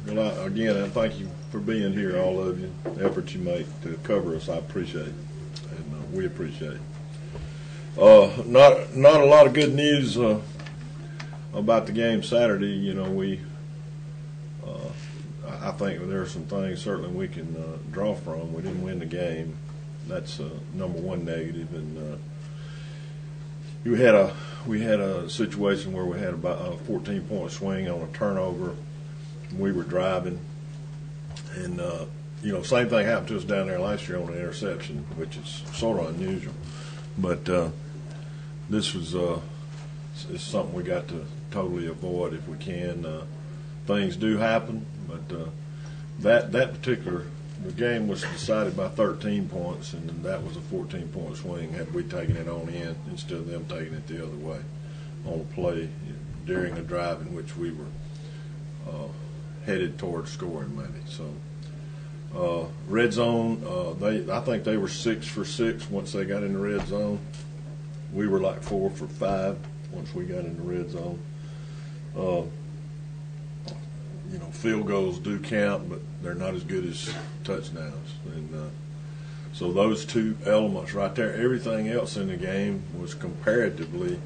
Well, again, I thank you for being here, all of you. The effort you make to cover us, I appreciate it, and we appreciate it. Not a lot of good news about the game Saturday. You know, I think there are some things certainly we can draw from. We didn't win the game. That's number one negative, and we had a situation where we had about a 14-point swing on a turnover. We were driving, and same thing happened to us down there last year on an interception, which is sort of unusual. But this was is something we got to totally avoid if we can. Things do happen, but that particular the game was decided by 13 points, and that was a 14-point swing had we taken it on in instead of them taking it the other way on a play during a drive in which we were headed towards scoring maybe. So red zone, I think they were 6 for 6 once they got in the red zone. We were like 4 for 5 once we got in the red zone. Field goals do count, but they're not as good as touchdowns. And so those two elements right there, everything else in the game was comparatively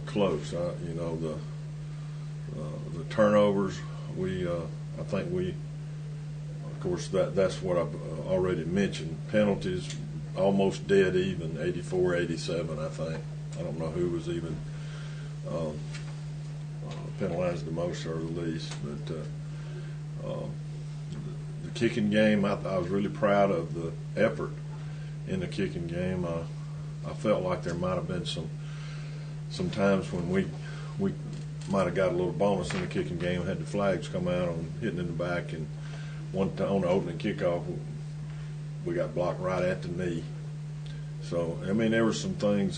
close. The turnovers, I think we, of course, that's what I've already mentioned. Penalties, almost dead even, 84-87, I think. I don't know who was even penalized the most or the least, but the kicking game, I was really proud of the effort in the kicking game. I felt like there might have been some times when we might have got a little bonus in the kicking game, had the flags come out on hitting in the back, and on the opening kickoff we got blocked right at the knee. So I mean, there were some things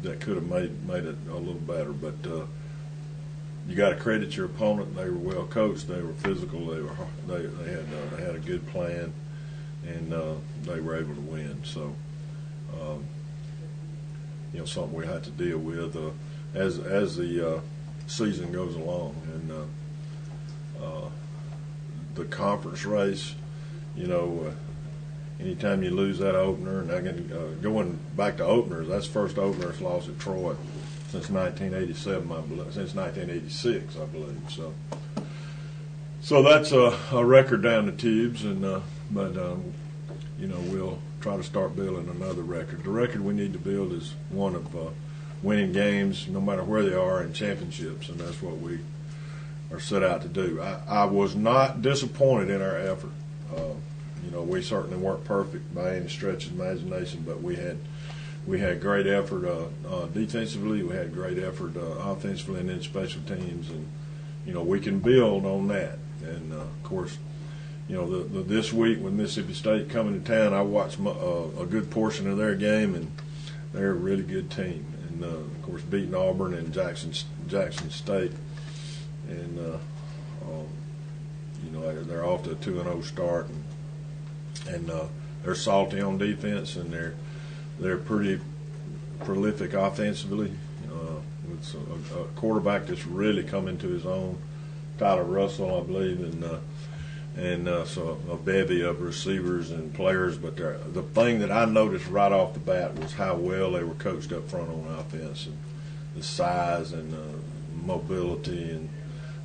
that could have made it a little better, but you got to credit your opponent. They were well coached. They were physical. They had a good plan, and they were able to win. So something we had to deal with as the season goes along, and the conference race. Anytime you lose that opener, and again, going back to openers, that's the first opener's loss at Troy since 1987, I believe, since 1986, I believe. So that's a record down the tubes, and but we'll try to start building another record. The record we need to build is one of winning games, no matter where they are, in championships, and that's what we are set out to do. I was not disappointed in our effort. We certainly weren't perfect by any stretch of the imagination, but we had great effort defensively. We had great effort offensively, and then special teams, and we can build on that. And of course, this week with Mississippi State coming to town, I watched a good portion of their game, and they're a really good team. And of course, beating Auburn and Jackson State, and they're off to a 2-0 start. And they're salty on defense, and they're pretty prolific offensively. It's a quarterback that's really come into his own, Tyler Russell, I believe, and so a bevy of receivers and players. But the thing that I noticed right off the bat was how well they were coached up front on offense, and the size and mobility and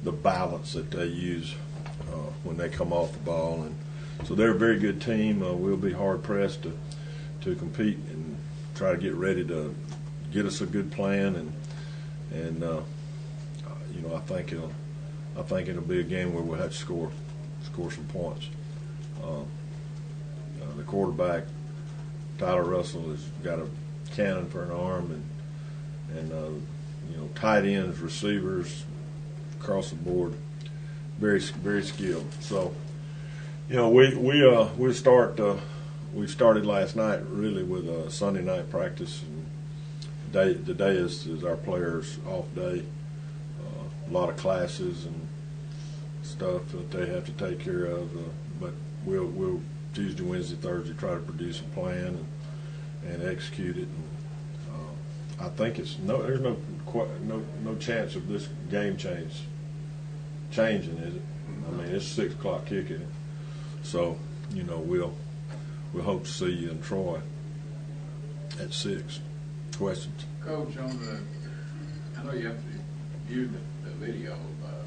the balance that they use when they come off the ball. And so they're a very good team. We'll be hard pressed to compete and try to get ready to get us a good plan, and I think it'll be a game where we'll have to score some points. The quarterback, Tyler Russell, has got a cannon for an arm, and tight ends, receivers across the board, very very skilled. So. We started last night really with a Sunday night practice. And today is our players' off day. A lot of classes and stuff that they have to take care of. But we'll Tuesday, Wednesday, Thursday try to produce a plan and execute it. And I think there's no chance of this game change changing, is it? I mean, it's 6 o'clock kicking. So, you know, we'll hope to see you in Troy at 6. Questions? Coach, I know you have to view the video of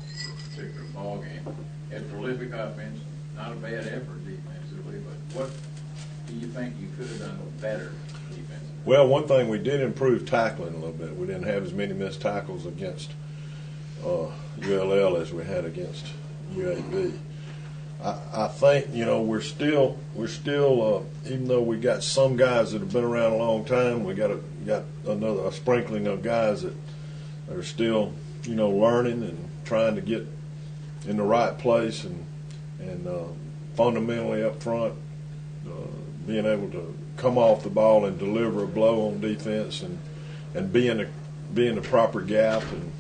this particular ball game. Had prolific offense, not a bad effort defensively, but what do you think you could have done better defensively? Well, one thing, we did improve tackling a little bit. We didn't have as many missed tackles against ULL as we had against UAB. I think, you know, we're still even though we got some guys that have been around a long time, we got a sprinkling of guys that are still, you know, learning and trying to get in the right place and fundamentally up front, being able to come off the ball and deliver a blow on defense and be in the proper gap and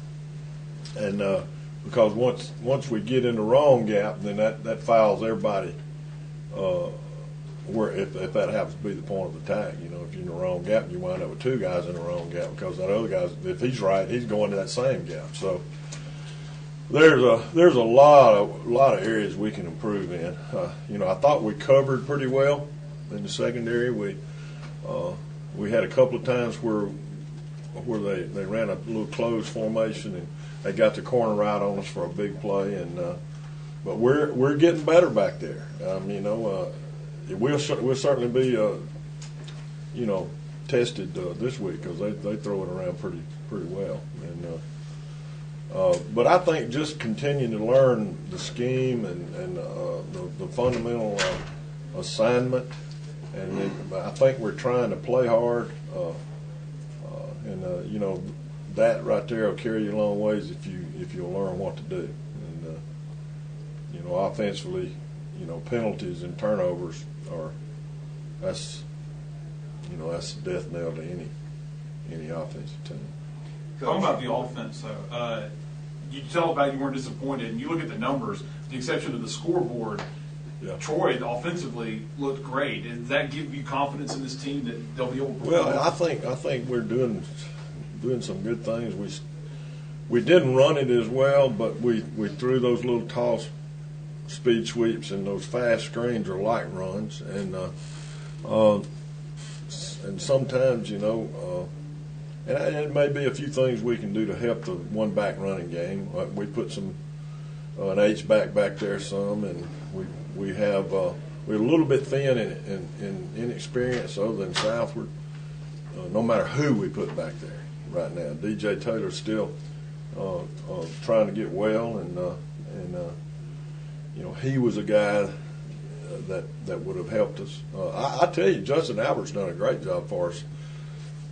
because once we get in the wrong gap, then that fouls everybody. Where if that happens to be the point of attack, you know, if you're in the wrong gap, you wind up with 2 guys in the wrong gap because that other guy's, if he's right, he's going to that same gap. So there's a lot of areas we can improve in. You know, I thought we covered pretty well in the secondary. We had a couple of times where they ran a little closed formation and they got the corner right on us for a big play, and but we're getting better back there. You know, we'll certainly be you know, tested this week because they throw it around pretty well, and but I think just continuing to learn the scheme and the fundamental assignment, and then I think we're trying to play hard, and you know, that right there will carry you a long ways if you'll learn what to do. And you know, offensively, you know, penalties and turnovers that's the death knell to any offensive team. Talking about the offense, though, you tell about you weren't disappointed, and you look at the numbers, with the exception of the scoreboard. Yeah. Troy offensively looked great. Does that give you confidence in this team that they'll be able to perform? Well, I think we're doing some good things. We didn't run it as well, but we threw those little toss speed sweeps and those fast screens are light runs, and sometimes, you know, and it may be a few things we can do to help the one back running game. We put an H back there some, and we're a little bit thin in inexperience other than Southward. No matter who we put back there right now, DJ Taylor's still trying to get well, and you know, he was a guy that would have helped us. I tell you, Justin Albert's done a great job for us,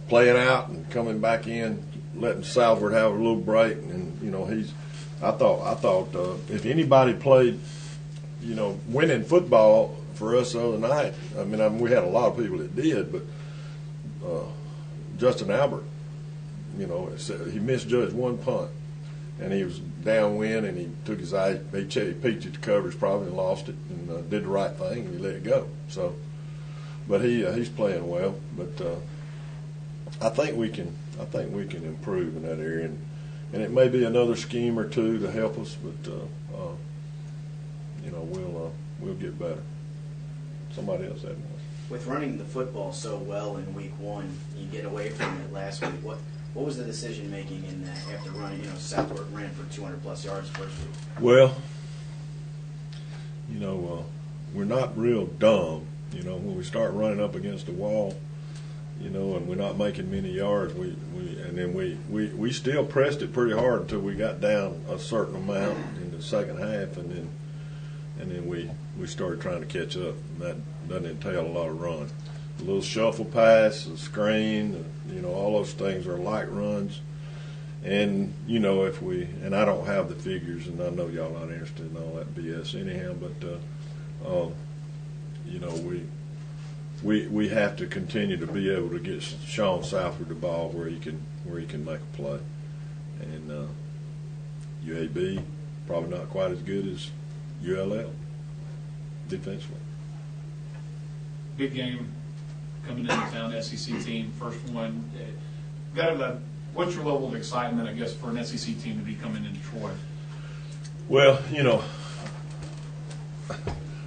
playing out and coming back in, letting Southward have a little break, and you know, I thought if anybody played, you know, winning football for us the other night, I mean, we had a lot of people that did, but Justin Albert, you know, he misjudged one punt, and he was downwind, and he took his eye, he peeked at the coverage probably and lost it, and did the right thing, and he let it go. So, but he's playing well. But I think we can improve in that area, and it may be another scheme or two to help us, but you know, we'll get better. Somebody else had one. With running the football so well in week 1, you get away from it last week. What was the decision making in that after running? You know, Southward ran for 200+ yards first week. Well, you know, we're not real dumb. You know, when we start running up against the wall, you know, and we're not making many yards, we still pressed it pretty hard until we got down a certain amount in the second half, and then we started trying to catch up. And that doesn't entail a lot of run. A little shuffle pass, a screen, you know, all those things are light runs. And, you know, and I don't have the figures, and I know y'all not interested in all that BS anyhow, but, you know, we have to continue to be able to get Sean Southward the ball where he can make a play. And UAB probably not quite as good as ULL defensively. Big game coming into town, SEC team, first one. What's your level of excitement, I guess, for an SEC team to be coming into Troy? Well,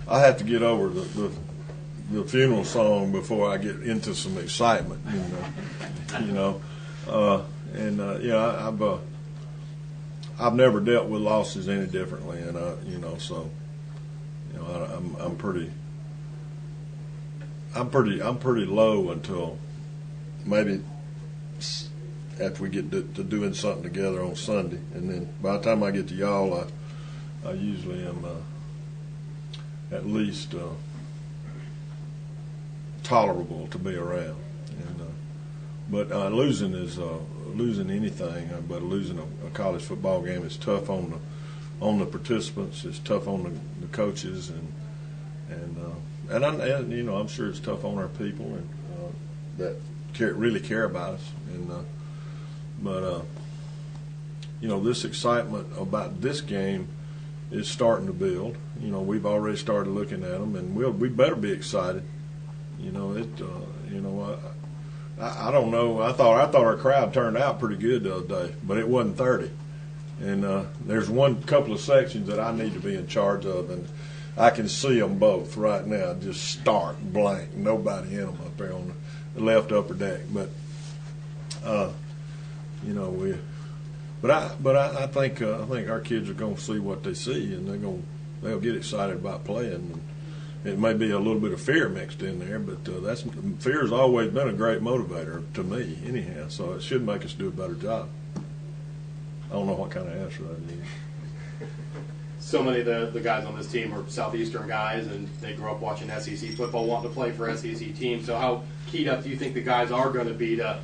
I have to get over the funeral song before I get into some excitement. I've never dealt with losses any differently, and I'm pretty low until maybe after we get to doing something together on Sunday, and then by the time I get to y'all, I usually am at least tolerable to be around. But losing is losing anything, but losing a college football game is tough on the participants. It's tough on the coaches, and I'm sure it's tough on our people and that really care about us. But this excitement about this game is starting to build. We've already started looking at them, and we better be excited. I don't know. I thought our crowd turned out pretty good the other day, but it wasn't 30. And there's couple of sections that I need to be in charge of, and I can see them both right now, just stark blank, nobody in them up there on the left upper deck. But I think our kids are going to see what they see, and they'll get excited about playing. And it may be a little bit of fear mixed in there, but fear's always been a great motivator to me, anyhow. So it should make us do a better job. I don't know what kind of answer that is. So many of the guys on this team are Southeastern guys, and they grew up watching SEC football, wanting to play for SEC teams. So how keyed up do you think the guys are going to be to,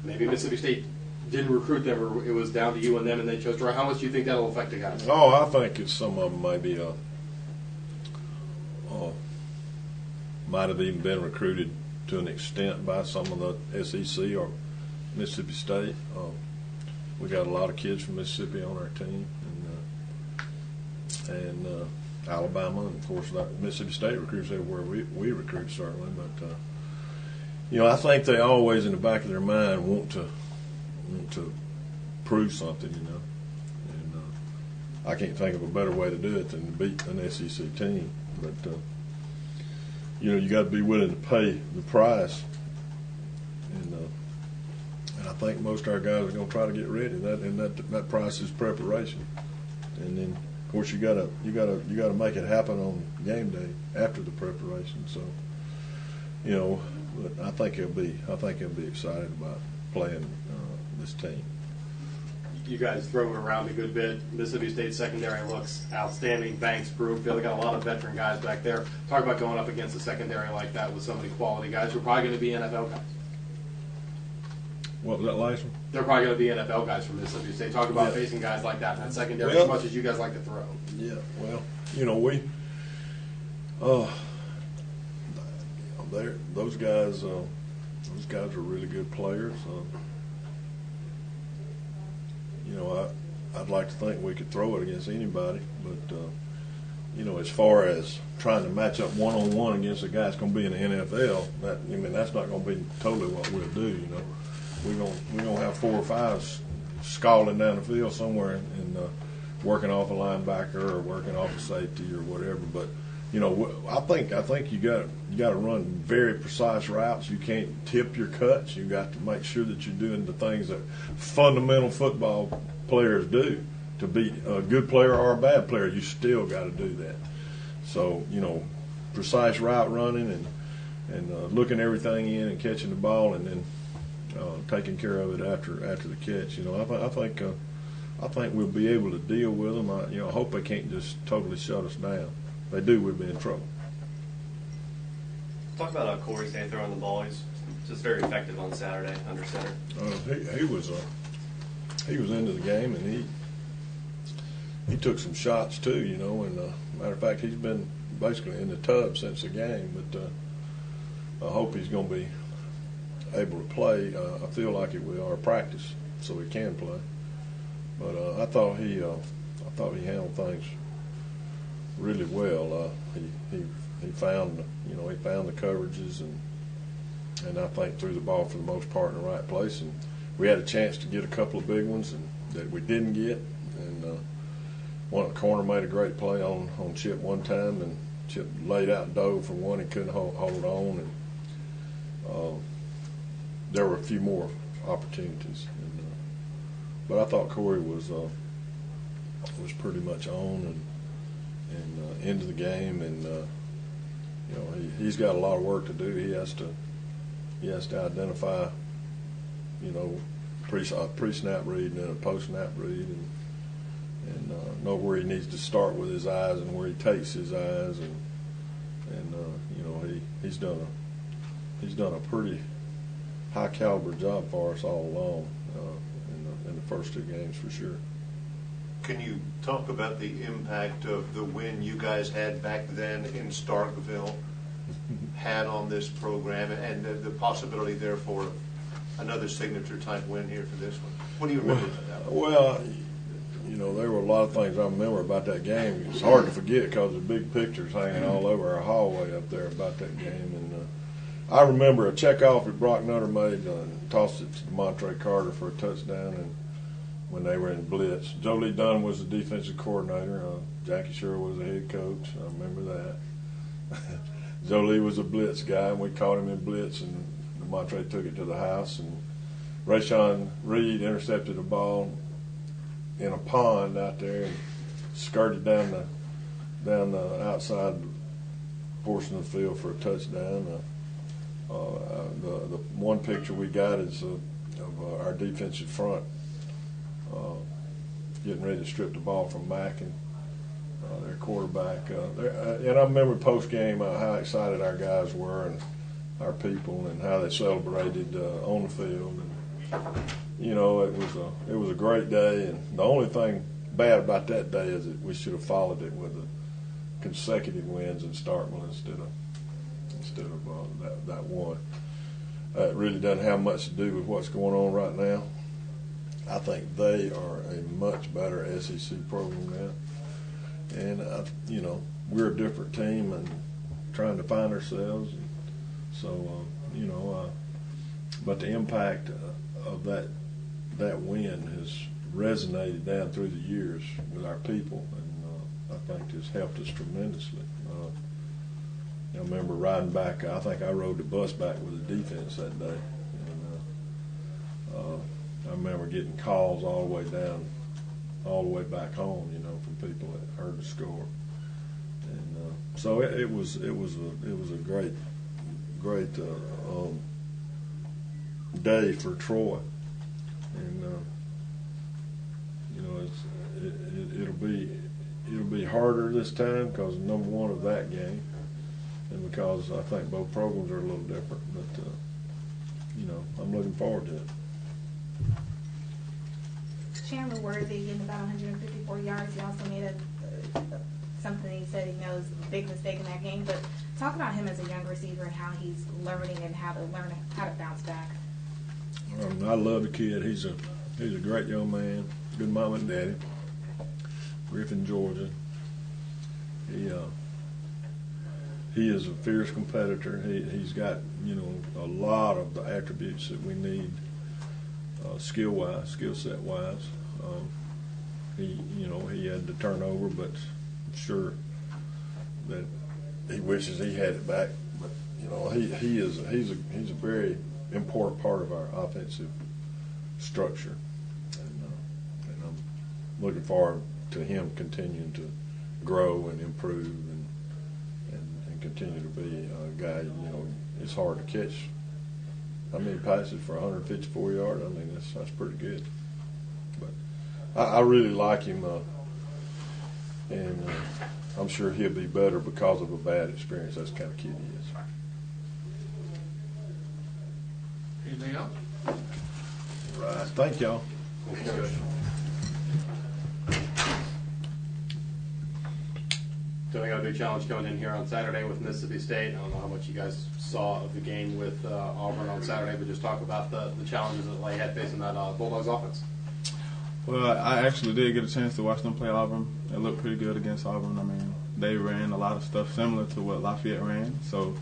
maybe Mississippi State didn't recruit them, or it was down to you and them, and they chose to? How much do you think that'll affect the guys? Oh, I think some of them maybe might have even been recruited to an extent by some of the SEC or Mississippi State. We got a lot of kids from Mississippi on our team, and Alabama, and of course Mississippi State recruits everywhere we recruit, certainly. But I think they always in the back of their mind want to prove something, and I can't think of a better way to do it than to beat an SEC team. But you got to be willing to pay the price, and I think most of our guys are going to try to get ready. That price is preparation, and then of course you got to make it happen on game day after the preparation. So but I think he'll be excited about playing this team. You guys throw it around a good bit. Mississippi State secondary looks outstanding. Banks, Broomfield, they got a lot of veteran guys back there. Talk about going up against a secondary like that with so many quality guys who are probably going to be NFL guys. What was that last one? They're probably going to be NFL guys from Mississippi State. Talk about facing guys like that in that secondary as much as you guys like to throw. Yeah, well, those guys are really good players. I'd like to think we could throw it against anybody, but as far as trying to match up one-on-one against a guy that's going to be in the NFL, that's not going to be totally what we'll do. We're gonna have 4 or 5 scalding down the field somewhere and working off a linebacker or working off a safety or whatever. But I think you got to run very precise routes. You can't tip your cuts. You got to make sure that you're doing the things that fundamental football players do. To be a good player or a bad player, you still got to do that. So precise route running and looking everything in and catching the ball and then taking care of it after the catch. I think we'll be able to deal with them. I hope they can't just totally shut us down. If they do, we'll be in trouble. Talk about Corey's day throwing the ball. He's just very effective on Saturday under center. He was into the game, and he took some shots too. And matter of fact, he's been basically in the tub since the game. But I hope he's going to be able to play. I feel like he will, or practice, so he can play. But I thought he handled things really well. He found the coverages and I think threw the ball for the most part in the right place. And we had a chance to get a couple of big ones and that we didn't get. And one corner made a great play on Chip one time, and Chip laid out and dove for one and couldn't hold on, and there were a few more opportunities. And, but I thought Corey was pretty much on and into the game, and you know, he's got a lot of work to do. He has to identify, you know, pre-snap read and then a post-snap read, and know where he needs to start with his eyes and where he takes his eyes, and you know, he's done a pretty high caliber job for us all along in the first two games for sure. Can you talk about the impact of the win you guys had back then in Starkville had on this program, and the possibility there for another signature type win here for this one? What do you remember about that one? Well, you know, there were a lot of things I remember about that game. It's hard to forget because the big pictures hanging all over our hallway up there about that game. And I remember a checkoff that Brock Nutter made and tossed it to Montre Carter for a touchdown, and when they were in blitz. Joe Lee Dunn was the defensive coordinator. Jackie Sherrill was the head coach. I remember that. Joe Lee was a blitz guy, and we caught him in blitz, and Montre took it to the house, and Rashawn Reed intercepted the ball in a pond out there and skirted down the outside portion of the field for a touchdown. The one picture we got is of our defensive front getting ready to strip the ball from Mack and their quarterback. And I remember post game how excited our guys were and our people and how they celebrated on the field. And, you know, it was a great day. And the only thing bad about that day is that we should have followed it with the consecutive wins in Starkville instead of that one. It really doesn't have much to do with what's going on right now. I think they are a much better SEC program now, and you know, we're a different team and trying to find ourselves. And so you know, but the impact of that win has resonated down through the years with our people, and I think it's helped us tremendously. I remember riding back. I think I rode the bus back with the defense that day. And, I remember getting calls all the way down, all the way back home, you know, from people that heard the score. And so it was a great day for Troy. And you know, it'll be harder this time because number one of that game, and because I think both programs are a little different. But you know, I'm looking forward to it. Chandler Worthy getting about 154 yards. He also made something he said he knows a big mistake in that game. But talk about him as a young receiver and how he's learning and how to bounce back. I love the kid. He's a great young man. Good mom and daddy. Griffin, Georgia. He is a fierce competitor. He's got, you know, a lot of the attributes that we need. Skill set wise, he had the turnover, but I'm sure that he wishes he had it back. But you know, he's a very important part of our offensive structure, and I'm looking forward to him continuing to grow and improve and continue to be a guy. You know, it's hard to catch. I mean, passes for 154 yards. I mean, that's pretty good. But I really like him, and I'm sure he'll be better because of a bad experience. That's the kind of kid he is. Anything else? Right. Thank y'all. So we got a big challenge coming in here on Saturday with Mississippi State. I don't know how much you guys saw of the game with Auburn on Saturday, but just talk about the challenges that lay ahead facing that Bulldogs offense. Well, I actually did get a chance to watch them play Auburn. It looked pretty good against Auburn. I mean, they ran a lot of stuff similar to what Lafayette ran. So,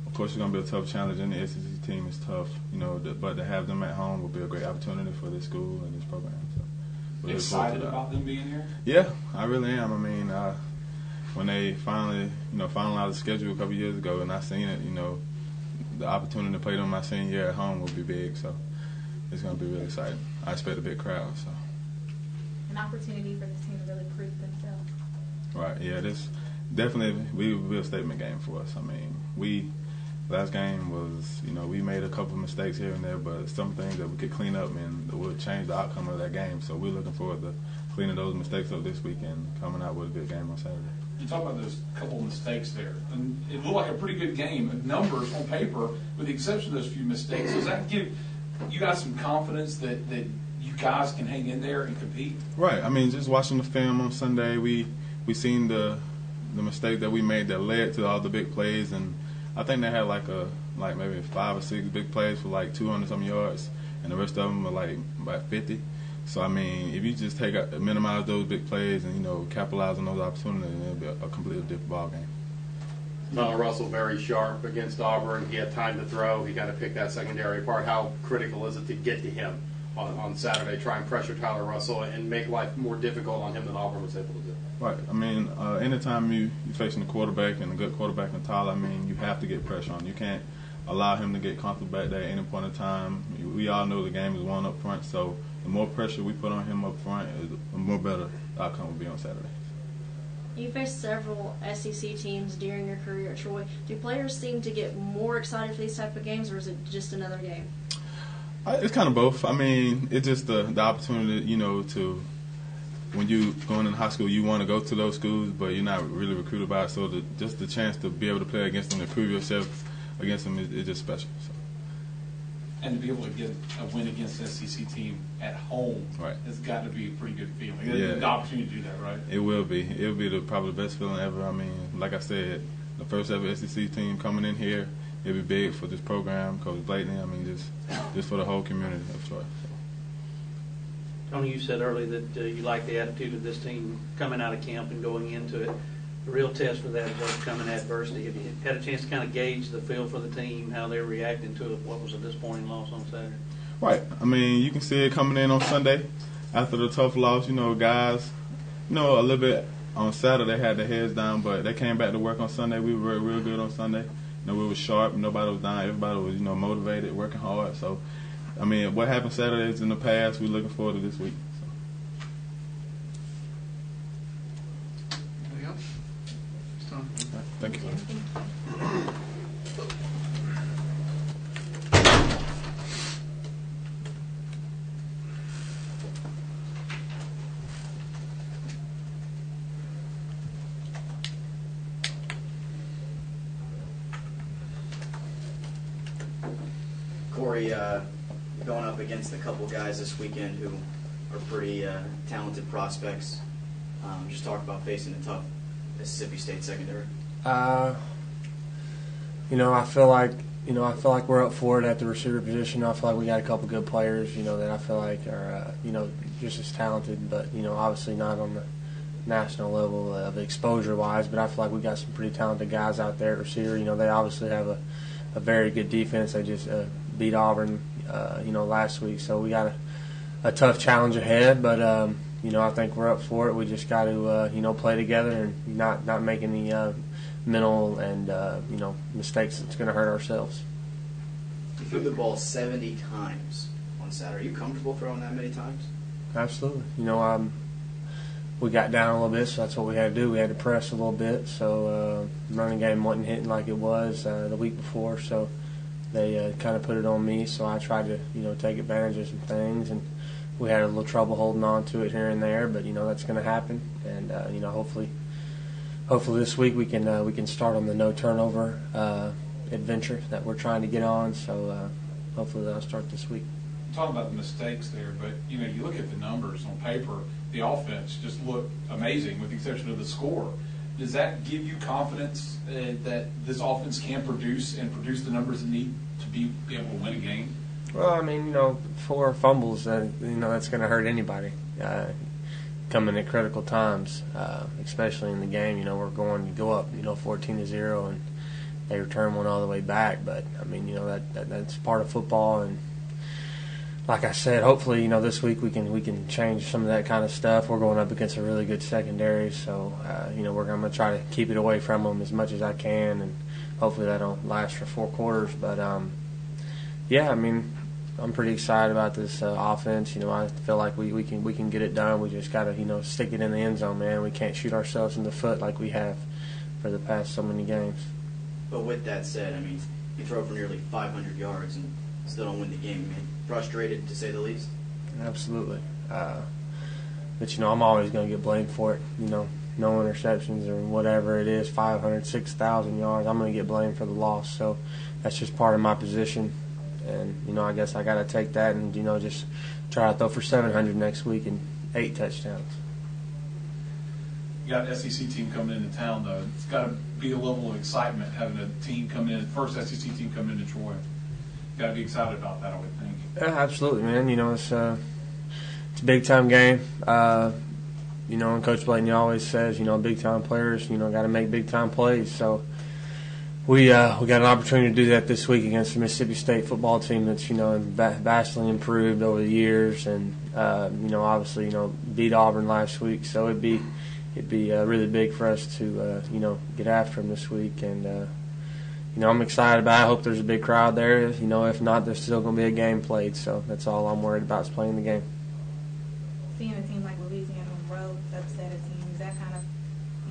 of course, it's going to be a tough challenge, and the SEC team is tough, you know. But to have them at home will be a great opportunity for this school and this program. So, we look forward to Excited that. about them being here? Yeah, I really am. I mean, when they finally, finalized the schedule a couple years ago, and I seen it, the opportunity to play them my senior year at home will be big. So it's going to be really exciting. I expect a big crowd. So. An opportunity for this team to really prove themselves. Right. Yeah. This definitely will be a statement game for us. I mean, last game was, we made a couple of mistakes here and there, but some things that we could clean up and would change the outcome of that game. So we're looking forward to cleaning those mistakes up this week and coming out with a good game on Saturday. You talk about those couple of mistakes there, and it looked like a pretty good game. Numbers on paper, with the exception of those few mistakes. Does that give you guys some confidence that you guys can hang in there and compete? Right. I mean, just watching the film on Sunday, we seen the mistake that we made that led to all the big plays, and I think they had like maybe 5 or 6 big plays for like 200-some yards, and the rest of them were like about 50. So I mean, if you just minimize those big plays and capitalize on those opportunities, it'll be a completely different ball game. Russell very sharp against Auburn. He had time to throw. He got to pick that secondary apart. How critical is it to get to him on Saturday, try and pressure Tyler Russell and make life more difficult on him than Auburn was able to do? Right. I mean, anytime you're facing a quarterback and a good quarterback in Tyler, I mean, you have to get pressure on. You can't allow him to get comfortable back there at any point in time. We all know the game is won up front, so the more pressure we put on him up front, the more better the outcome will be on Saturday. You faced several SEC teams during your career at Troy. Do players seem to get more excited for these type of games, or is it just another game? It's kind of both. I mean, it's just the opportunity, to when you going in high school, you want to go to those schools, but you're not really recruited by it. So just the chance to be able to play against them, to prove yourself against them, is just special. So. And to be able to get a win against the SEC team at home, right, has got to be a pretty good feeling. Yeah. The opportunity to do that, right? It will be. It will be probably the best feeling ever. I mean, like I said, the first ever SEC team coming in here, it'll be big for this program, Coach Blakeney. I mean, just for the whole community of Troy. So. Tony, you said earlier that you like the attitude of this team coming out of camp and going into it. The real test for that is overcoming adversity. Have you had a chance to kind of gauge the feel for the team, how they're reacting to what was a disappointing loss on Saturday? Right. I mean, you can see it coming in on Sunday after the tough loss. Guys, a little bit on Saturday had their heads down, but they came back to work on Sunday. We were real good on Sunday. We were sharp. Nobody was down. Everybody was, motivated, working hard. So, I mean, what happened Saturdays in the past, we're looking forward to this week. Anything else? Thank you. Corey, going up against a couple guys this weekend who are pretty talented prospects. Just talk about facing a tough Mississippi State secondary. I feel like we're up for it at the receiver position. I feel like we got a couple good players, that I feel like are, just as talented, but obviously not on the national level of exposure-wise. But I feel like we got some pretty talented guys out there at receiver. They obviously have a very good defense. They just beat Auburn, last week. So we got a tough challenge ahead, but I think we're up for it. We just got to play together and not make any mental and mistakes that's going to hurt ourselves. You threw the ball 70 times on Saturday. Are you comfortable throwing that many times? Absolutely. We got down a little bit, so that's what we had to do. We had to press a little bit. So running game wasn't hitting like it was the week before, so they kind of put it on me. So I tried to take advantage of some things, and we had a little trouble holding on to it here and there. But that's going to happen, and hopefully this week we can start on the no turnover adventure that we're trying to get on. So hopefully that'll start this week. Talking about the mistakes there, but you look at the numbers on paper. The offense just looked amazing, with the exception of the score. Does that give you confidence that this offense can produce the numbers it need to be able to win a game? Well, I mean, 4 fumbles, that's going to hurt anybody coming at critical times, especially in the game. We're going to go up, 14-0, and they return one all the way back. But I mean, that's part of football, and like I said, hopefully, this week we can change some of that kind of stuff. We're going up against a really good secondary, so we're going to try to keep it away from them as much as I can, and hopefully that'll last for 4 quarters. But I'm pretty excited about this offense. I feel like we can get it done. We just got to stick it in the end zone, man. We can't shoot ourselves in the foot like we have for the past so many games. But with that said, you throw for nearly 500 yards and still don't win the game. Frustrated, to say the least? Absolutely. But, I'm always going to get blamed for it. No interceptions or whatever it is, 500, 6,000 yards. I'm going to get blamed for the loss. So that's just part of my position. And, I guess I got to take that and, just try to throw for 700 next week and 8 touchdowns. You got an SEC team coming into town, though. It's got to be a level of excitement having a team come in, first SEC team come into Troy. You got to be excited about that, I would think. Yeah, absolutely, man. It's a big time game. And Coach Blayton always says, big time players, got to make big time plays. So we got an opportunity to do that this week against the Mississippi State football team that's vastly improved over the years, and obviously beat Auburn last week. So it'd be really big for us to get after them this week, and I'm excited about it. I hope there's a big crowd there. If not, there's still going to be a game played. So that's all I'm worried about is playing the game. Seeing a team like Louisiana on the road upset a team, is that kind of,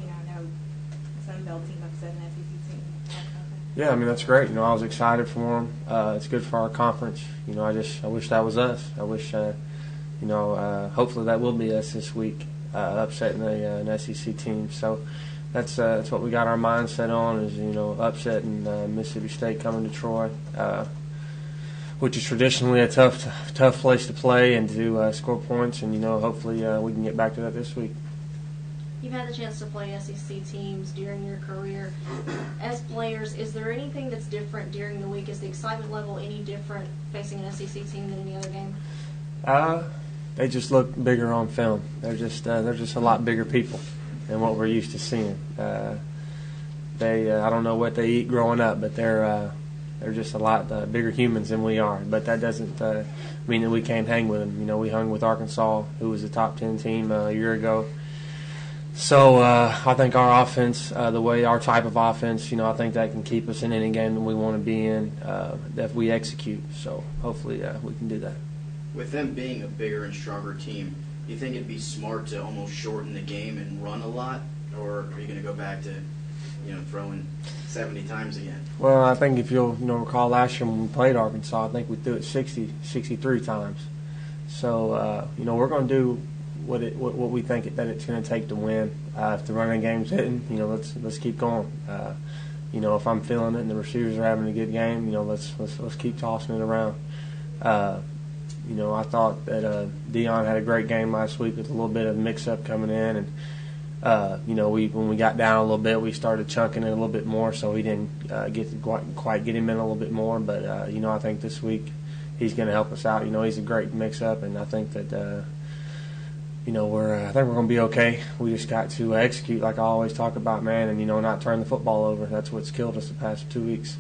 I know a Sun Belt team upset an SEC team. Yeah, that's great. I was excited for them. It's good for our conference. I wish that was us. I wish, hopefully that will be us this week, upsetting an SEC team. So that's what we got our mindset on is, upsetting Mississippi State coming to Troy, which is traditionally a tough place to play and to score points. And, hopefully we can get back to that this week. You've had the chance to play SEC teams during your career. As players, is there anything that's different during the week? Is the excitement level any different facing an SEC team than any other game? They just look bigger on film. They're just a lot bigger people than what we're used to seeing. I don't know what they eat growing up, but they're just a lot bigger humans than we are. But that doesn't mean that we can't hang with them. We hung with Arkansas, who was a top 10 team a year ago. So I think our offense, the way our type of offense, I think that can keep us in any game that we want to be in if we execute. So hopefully we can do that. With them being a bigger and stronger team, do you think it'd be smart to almost shorten the game and run a lot? Or are you going to go back to, throwing 70 times again? Well, I think if you'll recall last year when we played Arkansas, I think we threw it 63 times. So, we're going to do what we think that it's going to take to win. If the running game's hitting, let's keep going. If I'm feeling it and the receivers are having a good game, let's keep tossing it around. I thought that Dion had a great game last week with a little bit of mix-up coming in, and when we got down a little bit, we started chunking it a little bit more, so we didn't quite get him in a little bit more. But I think this week he's going to help us out. He's a great mix-up, and I think that we're going to be okay. We just got to execute, like I always talk about, man, and not turn the football over. That's what's killed us the past 2 weeks.